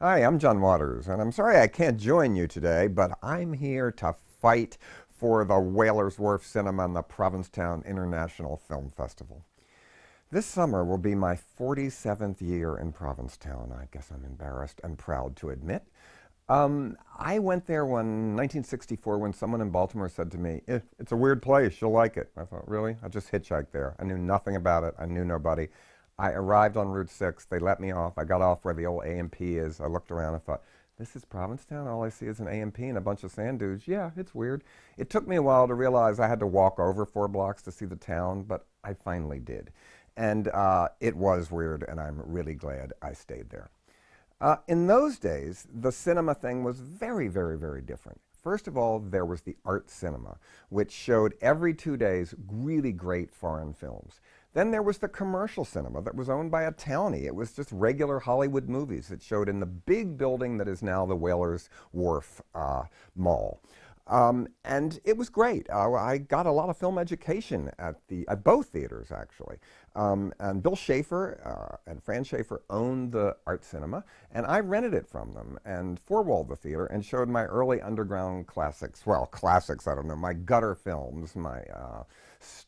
Hi, I'm John Waters, and I'm sorry I can't join you today, but I'm here to fight for the Whalers Wharf Cinema and the Provincetown International Film Festival. This summer will be my 47th year in Provincetown. I guess I'm embarrassed and proud to admit. I went there when 1964 when someone in Baltimore said to me, it's a weird place, you'll like it. I thought, really? I just hitchhiked there. I knew nothing about it. I knew nobody. I arrived on Route 6. They let me off. I got off where the old A&P is. I looked around and thought, this is Provincetown? All I see is an A&P and a bunch of sand dunes. Yeah, it's weird. It took me a while to realize I had to walk over 4 blocks to see the town, but I finally did. And it was weird, and I'm really glad I stayed there. In those days, the cinema thing was very, very, very different. First of all, there was the art cinema, which showed every 2 days really great foreign films. Then there was the commercial cinema that was owned by a townie. It was just regular Hollywood movies that showed in the big building that is now the Whalers Wharf Mall. And it was great. I got a lot of film education at both theaters, actually. And Bill Schaefer and Fran Schaefer owned the art cinema, and I rented it from them and four-walled the theater and showed my early underground classics. Well, classics, I don't know, my gutter films, my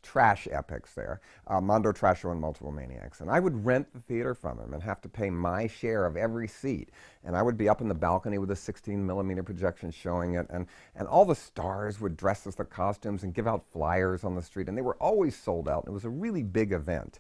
trash epics there, Mondo Trasho and Multiple Maniacs. And I would rent the theater from him and have to pay my share of every seat. And I would be up in the balcony with a 16mm projection showing it, and all the stars would dress as the costumes and give out flyers on the street, and they were always sold out. It was a really big event.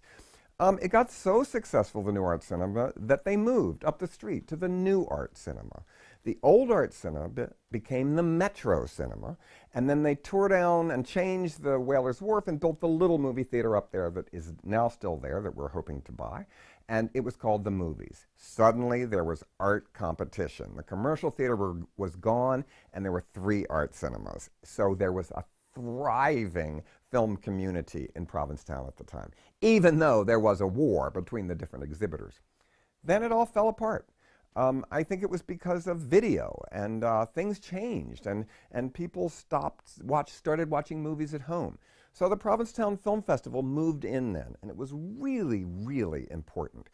It got so successful, the new art cinema, that they moved up the street to the new art cinema. The old art cinema became the Metro Cinema, and then they tore down and changed the Whalers Wharf and built the little movie theater up there that is now still there that we're hoping to buy, and it was called The Movies. Suddenly there was art competition. The commercial theater was gone, and there were 3 art cinemas. So there was a thriving film community in Provincetown at the time, even though there was a war between the different exhibitors. Then it all fell apart. I think it was because of video, and things changed, and people started watching movies at home. So the Provincetown Film Festival moved in then, and it was really, really important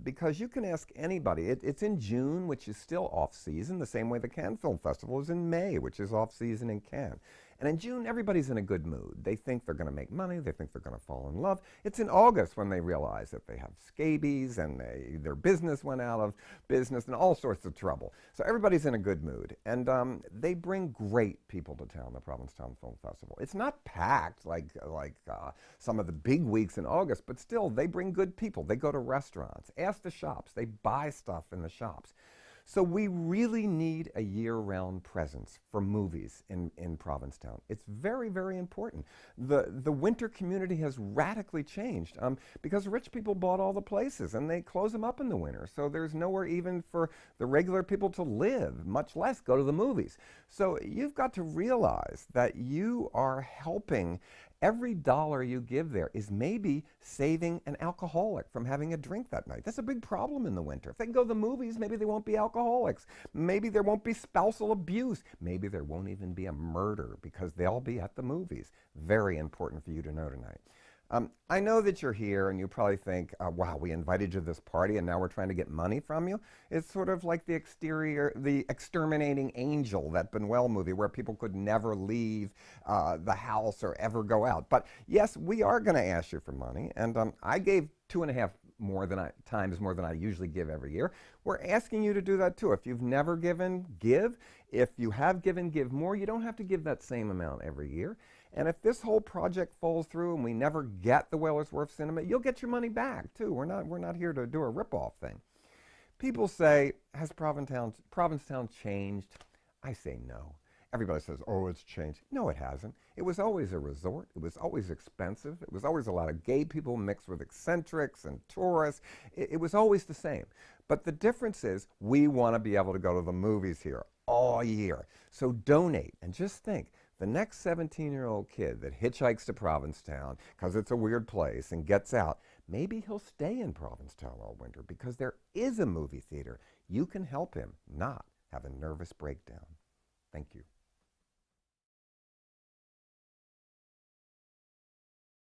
because you can ask anybody. It's in June, which is still off-season, the same way the Cannes Film Festival is in May, which is off-season in Cannes. And in June, everybody's in a good mood. They think they're going to make money. They think they're going to fall in love. It's in August when they realize that they have scabies and their business went out of business and all sorts of trouble. So everybody's in a good mood. And they bring great people to town, the Provincetown Film Festival. It's not packed like some of the big weeks in August, but still, they bring good people. They go to restaurants, ask the shops. They buy stuff in the shops. So we really need a year-round presence for movies in Provincetown. It's very, very important. The winter community has radically changed because rich people bought all the places and they close them up in the winter. So there's nowhere even for the regular people to live, much less go to the movies. So you've got to realize that you are helping. Every dollar you give there is maybe saving an alcoholic from having a drink that night. That's a big problem in the winter. If they can go to the movies, maybe they won't be alcoholics. Maybe there won't be spousal abuse. Maybe there won't even be a murder because they'll be at the movies. Very important for you to know tonight. I know that you're here and you probably think, wow, we invited you to this party and now we're trying to get money from you. It's sort of like the Exterminating Angel, that Buñuel movie where people could never leave the house or ever go out. But yes, we are going to ask you for money, and I gave 2.5 times more than I usually give every year. We're asking you to do that too. If you've never given, give. If you have given, give more. You don't have to give that same amount every year. And if this whole project falls through and we never get the Whalers Wharf Cinema, you'll get your money back too. We're not here to do a rip-off thing. People say, has Provincetown changed? I say no. Everybody says, oh, it's changed. No, it hasn't. It was always a resort. It was always expensive. It was always a lot of gay people mixed with eccentrics and tourists. It was always the same. But the difference is we want to be able to go to the movies here all year. So donate and just think, the next 17-year-old kid that hitchhikes to Provincetown because it's a weird place and gets out, maybe he'll stay in Provincetown all winter because there is a movie theater. You can help him not have a nervous breakdown. Thank you.